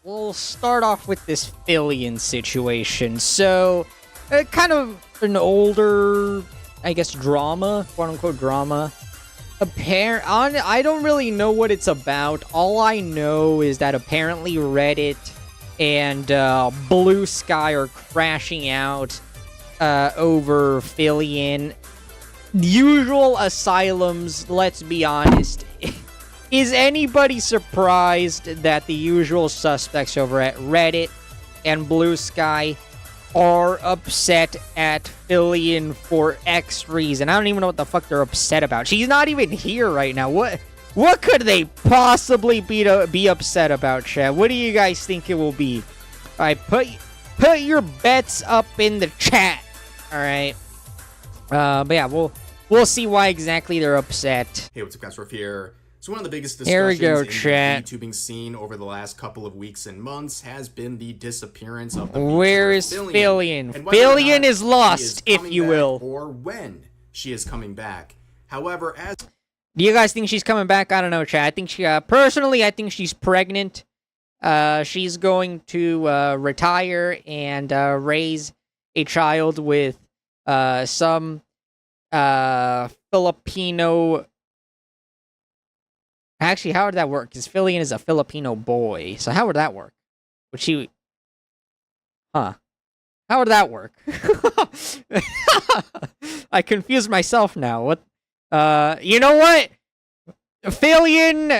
we'll start off with this Filian situation. So, kind of an older, I guess, drama, quote-unquote drama. I don't really know what it's about. All I know is that apparently Reddit and Blue Sky are crashing out over Filian. Usual asylums, let's be honest. Is anybody surprised that the usual suspects over at Reddit and Blue Sky are upset at Filian for X reason? I don't even know what the fuck they're upset about. She's not even here right now. What could they possibly be upset about, chat? What do you guys think it will be? All right, put your bets up in the chat. All right. But yeah, we'll see why exactly they're upset. Hey, what's up, guys? Ruff here. So one of the biggest discussions in the YouTubing scene over the last couple of weeks and months has been the disappearance of the Where is Filian? Filian is lost, if you will. Or when she is coming back. However, do you guys think she's coming back? I don't know, chat. I think personally, I think she's pregnant. She's going to retire and raise a child with some Filipino. Actually, how would that work? Because Filian is a Filipino boy, so how would that work? Would she? Huh? How would that work? I confused myself now. What? You know what? Filian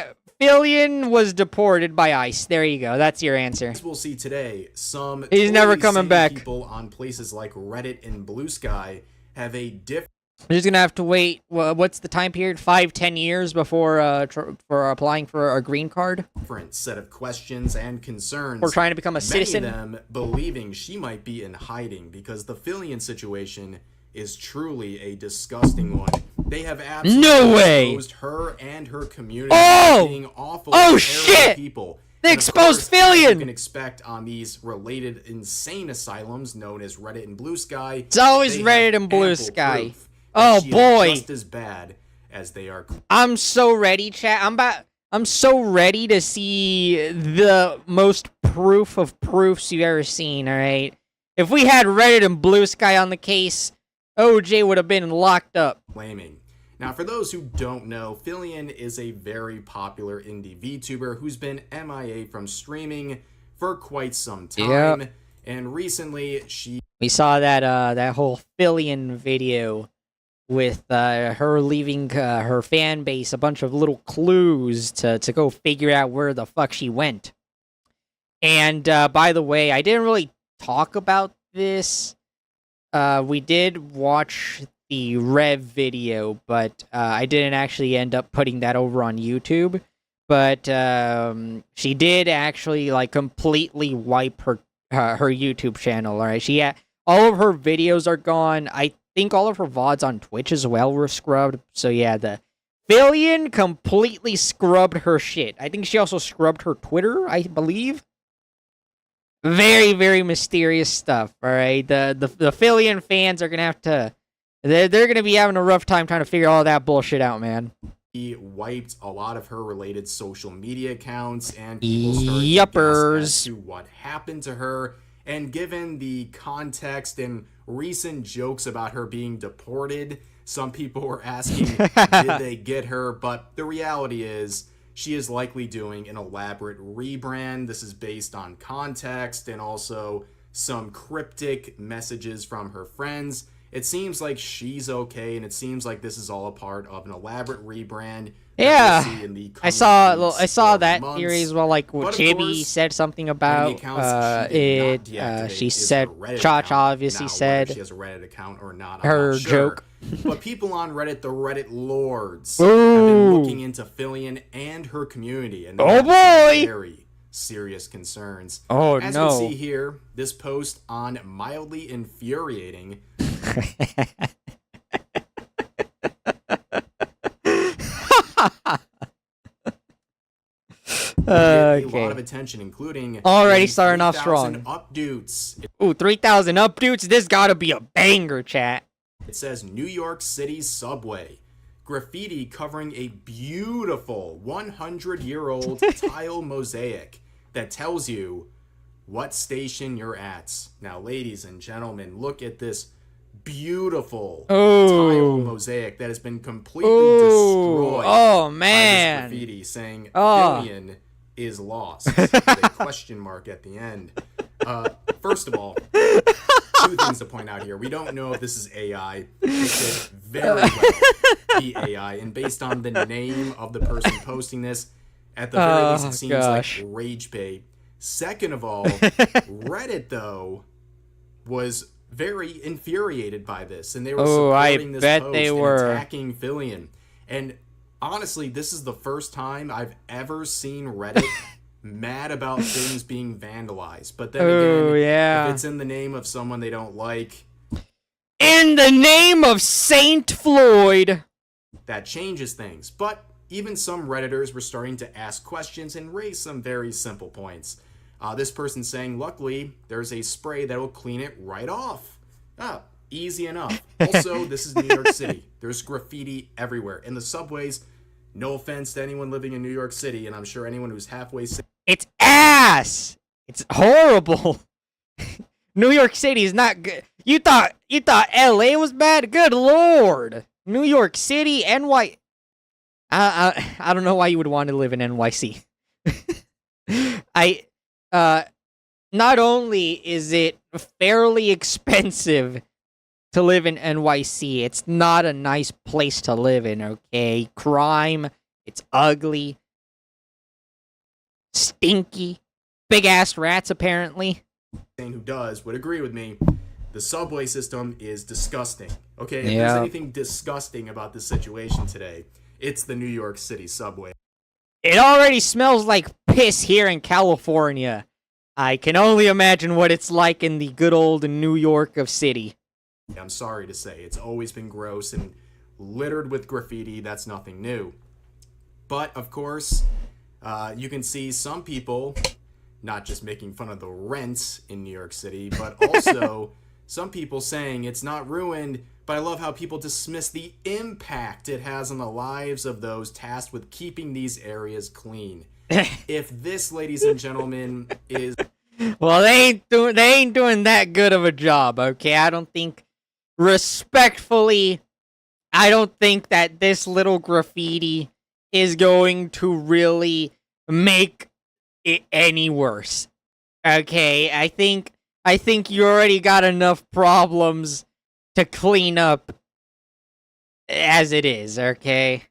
was deported by ICE. There you go. That's your answer. As we'll see today, some he's never coming back. People on places like Reddit and Blue Sky have a different. We're just gonna have to wait. What's the time period? 5-10 years before for applying for a green card. Different set of questions and concerns. Or trying to become a citizen. Many of them believing she might be in hiding because the Filian situation is truly a disgusting one. They have absolutely exposed her and her community as being awful, shit! People. They exposed Filian! You can expect on these related insane asylums known as Reddit and Blue Sky. It's always Reddit and Blue Sky. Oh boy, just as bad as they are. I'm so ready, chat. I'm so ready to see the most proof of proofs you've ever seen. All right, if we had Reddit and Blue Sky on the case, OJ would have been locked up. Blaming. Now, for those who don't know, Filian is a very popular indie VTuber who's been MIA from streaming for quite some time. Yep. And recently, we saw that whole Filian video with her leaving her fan base a bunch of little clues to go figure out where the fuck she went. And by the way, I didn't really talk about this. We did watch the Rev video, but I didn't actually end up putting that over on YouTube. But she did actually like completely wipe her YouTube channel. All right, all of her videos are gone. I think all of her VODs on Twitch as well were scrubbed. So yeah, the Filian completely scrubbed her shit. I think she also scrubbed her Twitter, I believe. Very, very mysterious stuff, all right? The Filian fans are going to have to... They're going to be having a rough time trying to figure all that bullshit out, man. He wiped a lot of her related social media accounts, and people started to guess as to what happened to her. And given the context and recent jokes about her being deported, some people were asking, did they get her? But the reality is, she is likely doing an elaborate rebrand. This is based on context and also some cryptic messages from her friends. It seems like she's okay, and it seems like this is all a part of an elaborate rebrand. Yeah, I saw that theory as well. Like Chibi said something about it. She said Cha-Cha obviously said she has a Reddit account or not. Her joke. But people on Reddit, the Reddit lords, have been looking into Filian and her community, and oh boy, very serious concerns. Oh As no! As we see here, this post on mildly infuriating. A lot of attention, including already starting off strong. Updates. Ooh, 3,000 updates. This gotta be a banger, chat. It says New York City's subway. Graffiti covering a beautiful 100-year-old tile mosaic. that tells you what station you're at. Now, ladies and gentlemen, look at this beautiful tile mosaic that has been completely destroyed by this graffiti saying Filian is lost with a question mark at the end. First of all, two things to point out here. We don't know if this is AI. It could very well be AI. And based on the name of the person posting this, at the very least, it seems like rage bait. Second of all, Reddit, though, was very infuriated by this. And they were supporting this post and attacking Filian. And honestly, this is the first time I've ever seen Reddit mad about things being vandalized. But then again, if it's in the name of someone they don't like, in the name of Saint Floyd, that changes things. But even some Redditors were starting to ask questions and raise some very simple points. This person saying, luckily, there's a spray that will clean it right off. Easy enough. Also, this is New York City. There's graffiti everywhere. In the subways, no offense to anyone living in New York City, and I'm sure anyone who's halfway sane. It's ass! It's horrible. New York City is not good. You thought LA was bad? Good lord. New York City, NY. I don't know why you would want to live in NYC. Not only is it fairly expensive to live in NYC, it's not a nice place to live in, okay? Crime, it's ugly, stinky, big-ass rats, apparently. Who does would agree with me. The subway system is disgusting, okay? If there's anything disgusting about this situation today, it's the New York City subway. It already smells like piss here in California. I can only imagine what it's like in the good old New York of City. I'm sorry to say, it's always been gross and littered with graffiti. That's nothing new. But, of course, you can see some people not just making fun of the rents in New York City, but also some people saying it's not ruined. But I love how people dismiss the impact it has on the lives of those tasked with keeping these areas clean. If this, ladies and gentlemen, is... Well, they ain't doing that good of a job, okay? I don't think, respectfully, I don't think that this little graffiti is going to really make it any worse. Okay, I think you already got enough problems to clean up as it is, okay?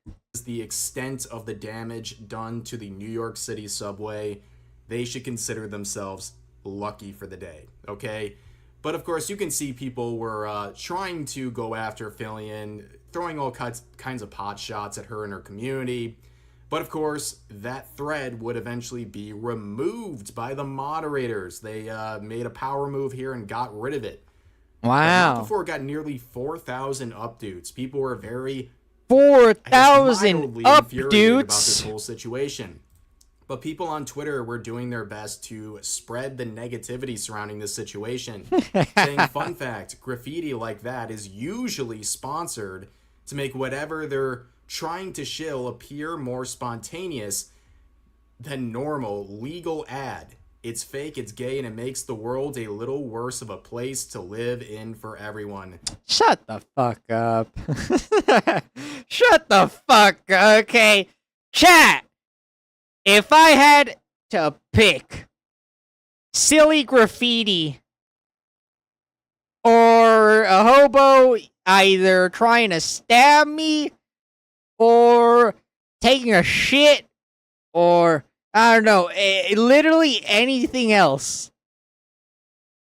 The extent of the damage done to the New York City subway, they should consider themselves lucky for the day, okay? But of course, you can see people were trying to go after Filian, throwing all kinds of pot shots at her and her community. But of course, that thread would eventually be removed by the moderators. They made a power move here and got rid of it. Wow. Before it got nearly 4,000 updates. People were very 4,000 updates about this whole situation. But people on Twitter were doing their best to spread the negativity surrounding this situation. Saying, fun fact, graffiti like that is usually sponsored to make whatever they're trying to shill appear more spontaneous than normal legal ad. It's fake, it's gay, and it makes the world a little worse of a place to live in for everyone. Shut the fuck up. Shut the fuck up, okay? Chat! If I had to pick silly graffiti or a hobo either trying to stab me or taking a shit or I don't know, literally anything else,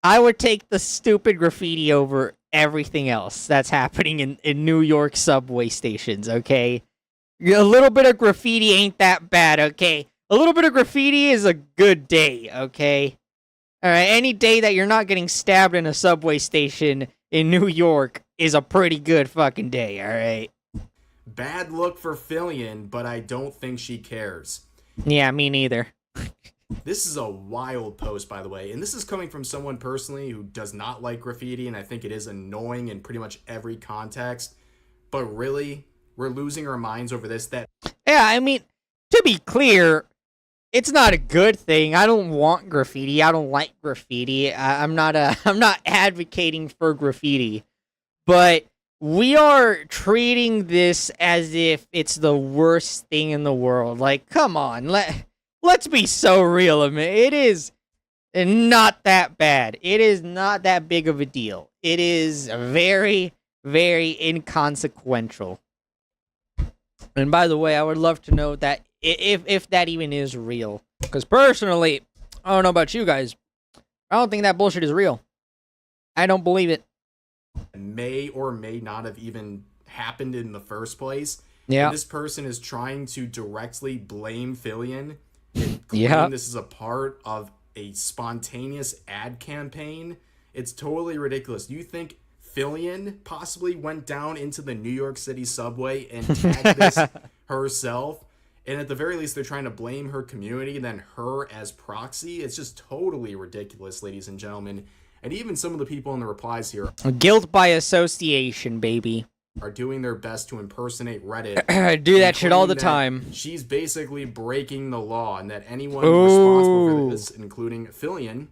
I would take the stupid graffiti over everything else that's happening in New York subway stations, okay? A little bit of graffiti ain't that bad, okay? A little bit of graffiti is a good day, okay? Alright, any day that you're not getting stabbed in a subway station in New York is a pretty good fucking day, alright? Bad look for Filian, but I don't think she cares. Yeah, me neither. This is a wild post, by the way, and this is coming from someone personally who does not like graffiti, and I think it is annoying in pretty much every context. But really, we're losing our minds over this. Yeah, I mean, to be clear, it's not a good thing. I don't want graffiti. I don't like graffiti. I'm not I'm not advocating for graffiti, but we are treating this as if it's the worst thing in the world. Like, come on, let's be so real. It is not that bad. It is not that big of a deal. It is very, very inconsequential. And by the way, I would love to know that if that even is real. Because personally, I don't know about you guys, I don't think that bullshit is real. I don't believe it. May or may not have even happened in the first place. Yeah. And this person is trying to directly blame Filian and claim this is a part of a spontaneous ad campaign. It's totally ridiculous. Do you think Filian possibly went down into the New York City subway and tagged this herself? And at the very least, they're trying to blame her community and then her as proxy. It's just totally ridiculous, ladies and gentlemen. And even some of the people in the replies here, guilt by association, baby, are doing their best to impersonate Reddit. Do that shit all the time. She's basically breaking the law, and that anyone responsible for this, including Filian,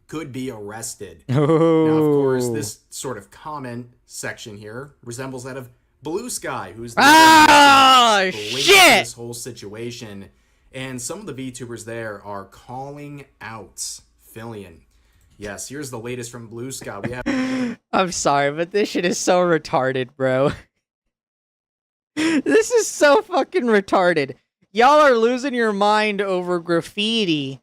could be arrested. Now, of course, this sort of comment section here resembles that of Blue Sky, who's the shit! This whole situation, and some of the VTubers there are calling out Filian. Yes, here's the latest from Blue Sky. We have. I'm sorry, but this shit is so retarded, bro. This is so fucking retarded. Y'all are losing your mind over graffiti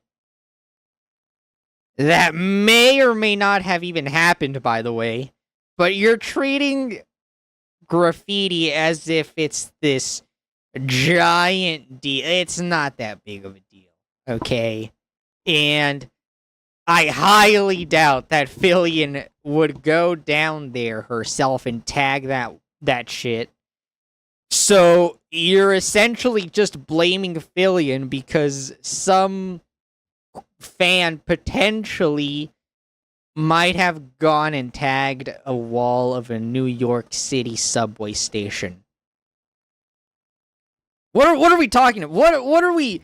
that may or may not have even happened, by the way. But you're treating graffiti as if it's this giant deal. It's not that big of a deal, okay? And I highly doubt that Filian would go down there herself and tag that shit. So you're essentially just blaming Filian because some fan potentially might have gone and tagged a wall of a New York City subway station. What are we talking about? What are we?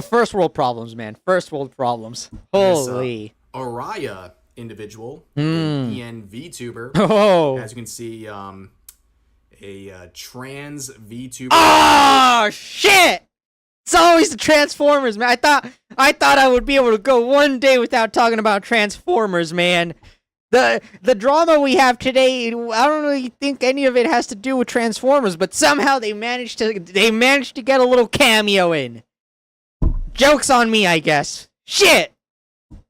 First world problems, man. First world problems. Holy. Araya individual, an EN VTuber. Oh. As you can see, a trans VTuber. Oh, shit! It's always the Transformers, man. I thought I would be able to go one day without talking about Transformers, man. The drama we have today, I don't really think any of it has to do with Transformers, but somehow they managed to get a little cameo in. Joke's on me, I guess. Shit!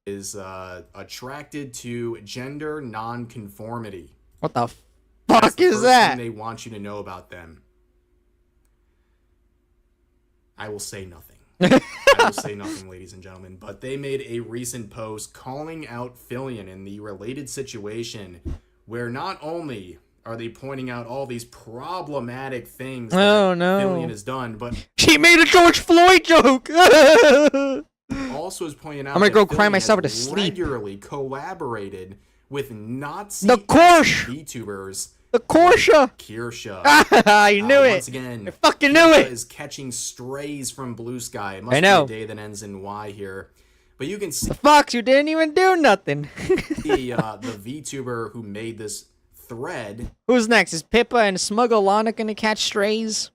Is attracted to gender non-conformity. What the fuck is that? They want you to know about them. I will say nothing. I will say nothing, ladies and gentlemen. But they made a recent post calling out Filian in the related situation, where not only are they pointing out all these problematic things that Filian has done, but she made a George Floyd joke. Also is pointing out I'm gonna go cry Filian myself to has sleep. regularly collaborated with Nazi VTubers. The Korsha. Kirsha. I knew it. Once again, I fucking knew it. Is catching strays from Blue Sky. It must I know. be a day that ends in Y here. But you can see the Fox, you didn't even do nothing. the VTuber who made this thread. Who's next? Is Pippa and Smuggalana gonna catch strays?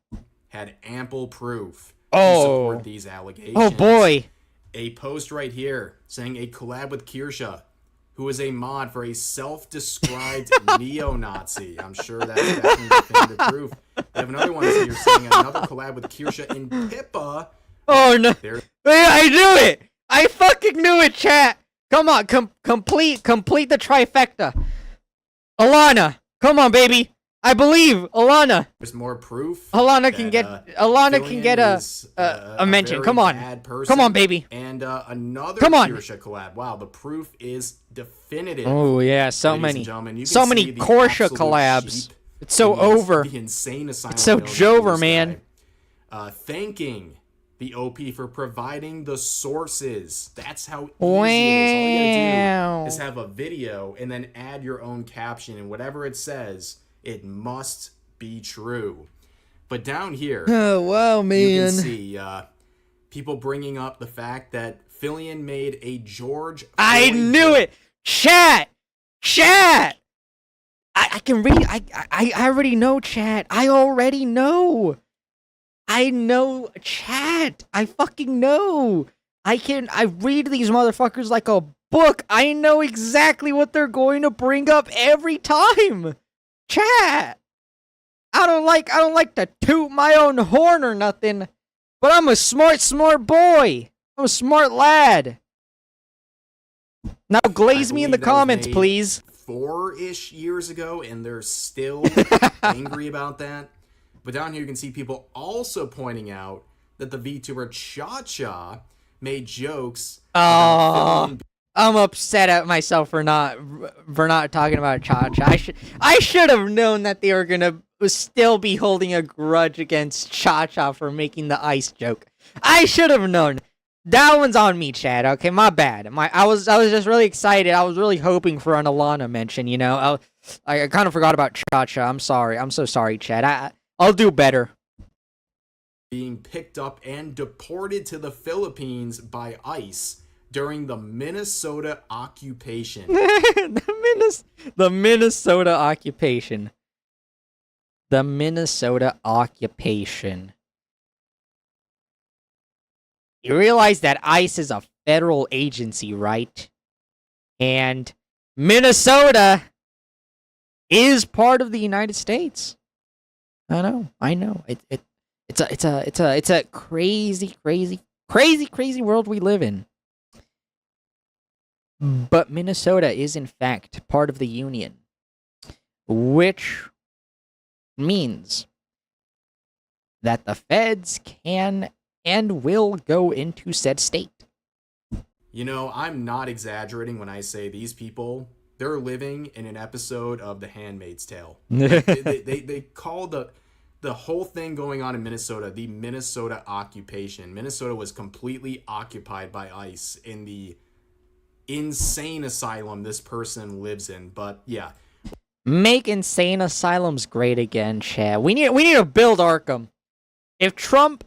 Had ample proof to support these allegations. Oh boy. A post right here saying a collab with Kirsha, who is a mod for a self-described neo-Nazi. I'm sure that's definitely definitive proof. They have another one here saying another collab with Kirsha and Pippa. Oh no! I knew it! I fucking knew it, chat. Come on, complete the trifecta. Alana, come on, baby. I believe Alana. There's more proof. Alana can get a mention. Come on, come on, baby. And another Kirsha collab. Wow, the proof is definitive. Oh yeah, so many Korsha collabs. It's so over. The insane asylum. It's so Jover, man. Thanking the OP for providing the sources. That's how easy it is. All you gotta do is have a video and then add your own caption, and whatever it says, it must be true. But down here, Oh, wow, man. you can see people bringing up the fact that Filian made a George I Floyd knew joke. it! Chat! Chat! I can read. I already know, chat. I already know. I know, chat. I fucking know. I read these motherfuckers like a book. I know exactly what they're going to bring up every time. Chat. I don't like to toot my own horn or nothing, but I'm a smart boy. I'm a smart lad. Now glaze me in the comments, please. 4-ish years ago, and they're still angry about that. But down here you can see people also pointing out that the VTuber Cha-Cha made jokes about Filian. I'm upset at myself for not talking about Cha-Cha. I should have known that they were gonna still be holding a grudge against Cha-Cha for making the ice joke. I should have known. That one's on me, Chad. Okay, my bad. I was just really excited. I was really hoping for an Alana mention. You know, I kind of forgot about Cha-Cha. I'm sorry. I'm so sorry, Chad. I'll do better. Being picked up and deported to the Philippines by ICE during the Minnesota occupation. The Minnesota occupation. The Minnesota occupation. You realize that ICE is a federal agency, right? And Minnesota is part of the United States. I know. It's a crazy world we live in. But Minnesota is in fact part of the Union, which means that the feds can and will go into said state. You know, I'm not exaggerating when I say these people, they're living in an episode of The Handmaid's Tale. They call the whole thing going on in Minnesota the Minnesota occupation. Minnesota was completely occupied by ICE in the insane asylum this person lives in. But yeah. Make insane asylums great again, Chad. We need to build Arkham. If Trump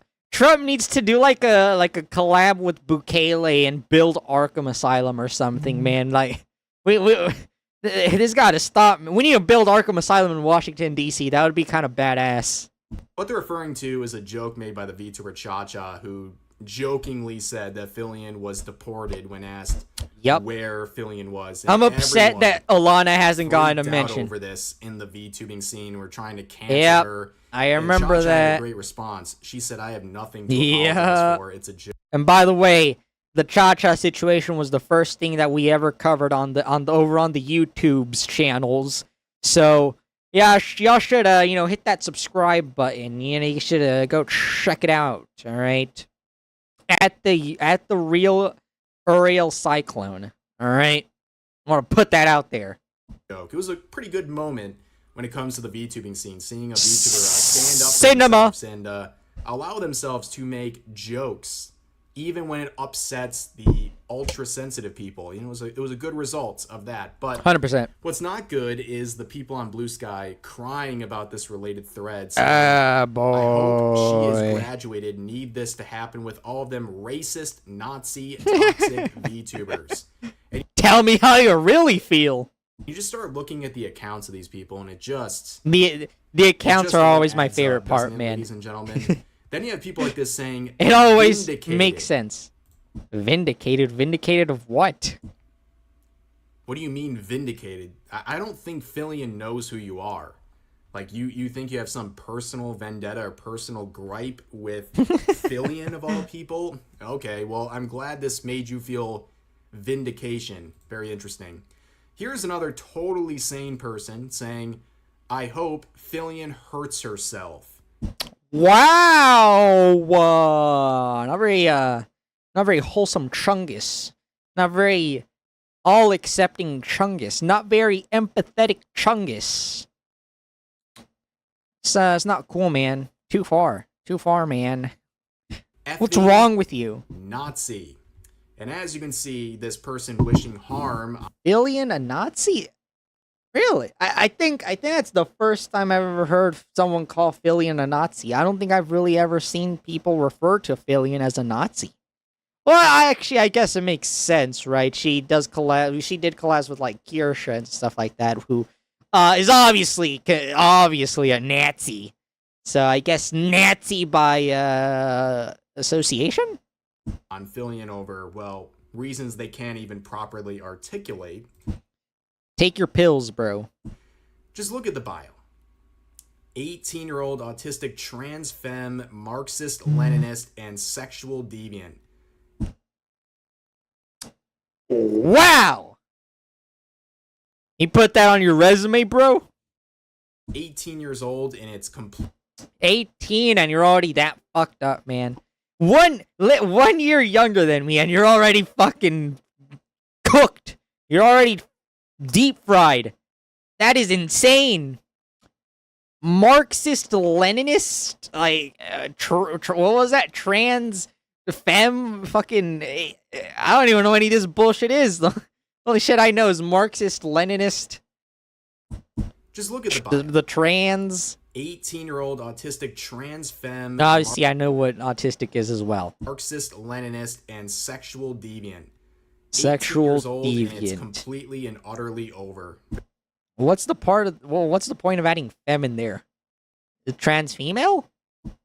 needs to do like a collab with Bukele and build Arkham Asylum or something, man. Like we this gotta stop. We need to build Arkham Asylum in Washington D.C. That would be kind of badass. What they're referring to is a joke made by the VTuber Cha-Cha, who jokingly said that Filian was deported when asked where Filian was. I'm upset that Alana hasn't gotten a mention over this in the VTubing scene. We're trying to cancel her. I remember Cha-Cha that. had a great response. She said, "I have nothing to apologize for. It's a joke." And by the way, the Cha-Cha situation was the first thing that we ever covered on the YouTube's channels. So yeah, y'all should hit that subscribe button. You should go check it out. All right, at the real Uriel Cyclone. All right, I want to put that out there. It was a pretty good moment when it comes to the VTubing scene, seeing a VTuber stand up for themselves and allow themselves to make jokes, even when it upsets the ultra-sensitive people. You know, it was a good result of that. But 100%. What's not good is the people on Blue Sky crying about this related thread. Boy. I hope she is graduated. Need this to happen with all of them racist, Nazi, toxic VTubers. And tell me how you really feel. You just start looking at the accounts of these people, and it just... The accounts are always my favorite part, man. Ladies and gentlemen. Then you have people like this saying... It always makes sense. Vindicated? Vindicated of what? What do you mean vindicated? I don't think Filian knows who you are. Like, you think you have some personal vendetta or personal gripe with Filian of all people? Okay, well, I'm glad this made you feel vindication. Very interesting. Here's another totally sane person saying, "I hope Filian hurts herself." Wow! Not very wholesome Chungus. Not very all-accepting Chungus. Not very empathetic Chungus. It's not cool, man. Too far, man. What's wrong with you? Nazi. And as you can see, this person wishing harm... Filian, a Nazi? Really? I think that's the first time I've ever heard someone call Filian a Nazi. I don't think I've really ever seen people refer to Filian as a Nazi. Well, I guess it makes sense, right? She did collab with like Kirsha and stuff like that, who is obviously a Nazi. So I guess Nazi by association? On Filian over, well, reasons they can't even properly articulate. Take your pills, bro. Just look at the bio. 18-year-old autistic trans femme, Marxist, Leninist, and sexual deviant. Wow! You put that on your resume, bro? 18 years old, and it's 18, and you're already that fucked up, man. 1 year younger than me, and you're already fucking cooked. You're already deep fried. That is insane. Marxist Leninist, like what was that? Trans femme, fucking. I don't even know what any of this bullshit is. The only shit I know is Marxist Leninist. Just look at the bio. The trans. 18-year-old autistic trans femme. Obviously, I know what autistic is as well. Marxist Leninist and sexual deviant. Sexual old, deviant. And it's completely and utterly over. What's the point of adding femme in there? The trans female?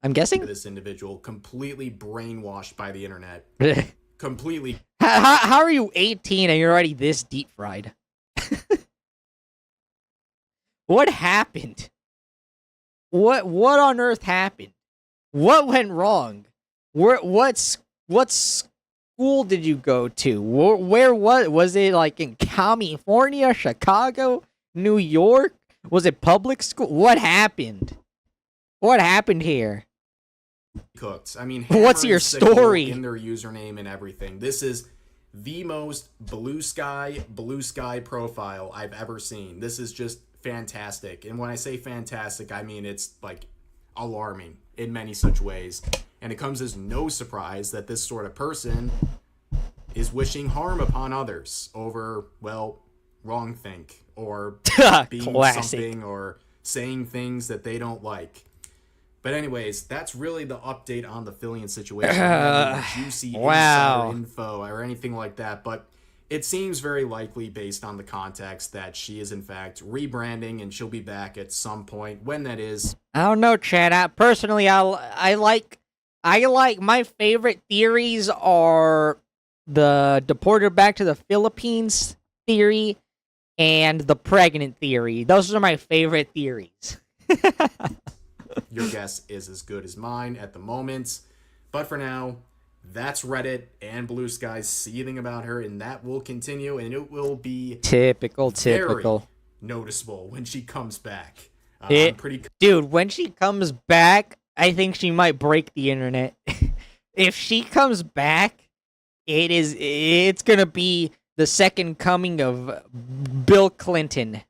I'm guessing? This individual completely brainwashed by the internet. Completely. How are you 18 and you're already this deep fried? What happened? What on earth happened? What went wrong? What school did you go to? Where was it, like in California, Chicago, New York? Was it public school? What happened? What happened here? Cooked. I mean, what's your story? In their username and everything. This is the most blue sky profile I've ever seen. This is just fantastic. And when I say fantastic, I mean it's like alarming in many such ways. And it comes as no surprise that this sort of person is wishing harm upon others over, well, wrongthink or being something or saying things that they don't like. But anyways, that's really the update on the Filian situation. Juicy insider info or anything like that, but it seems very likely based on the context that she is in fact rebranding and she'll be back at some point. When that is, I don't know, Chad. Personally, I like my favorite theories are the deported back to the Philippines theory and the pregnant theory. Those are my favorite theories. Your guess is as good as mine at the moment. But for now, that's Reddit and Blue Sky seething about her, and that will continue, and it will be typical noticeable when she comes back. Dude, when she comes back, I think she might break the internet. If she comes back, it's gonna be the second coming of Bill Clinton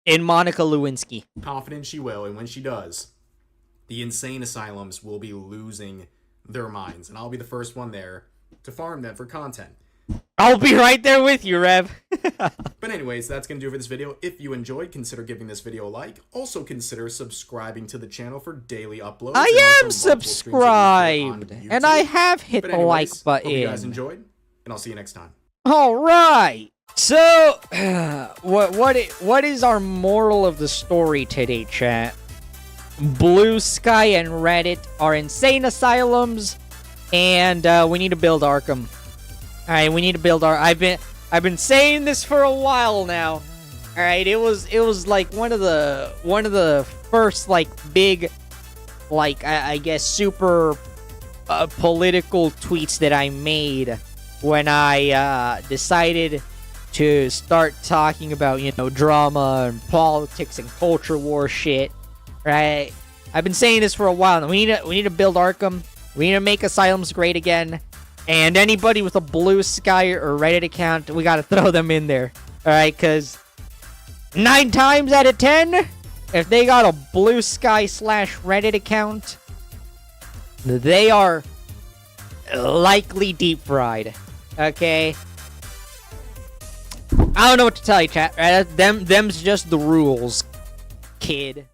and Monica Lewinsky. Confident she will, and when she does, the insane asylums will be losing their minds, and I'll be the first one there to farm them for content. I'll be right there with you, Rev. But anyways, that's going to do it for this video. If you enjoyed, consider giving this video a like. Also consider subscribing to the channel for daily uploads. I am subscribed, and I have hit the like button. Hope you guys enjoyed, and I'll see you next time. All right. So, what is our moral of the story today, chat? Blue Sky and Reddit are insane asylums, and we need to build Arkham. All right, we need to build I've been saying this for a while now. All right, it was like one of the first like big, like I guess super political tweets that I made when I decided to start talking about, you know, drama and politics and culture war shit. Right, I've been saying this for a while. We need to build Arkham. We need to make asylums great again. And anybody with a Blue Sky or Reddit account, we gotta throw them in there. All right, because 9 times out of 10, if they got a Blue Sky / Reddit account, they are likely deep fried. Okay. I don't know what to tell you, chat. Them's just the rules, kid.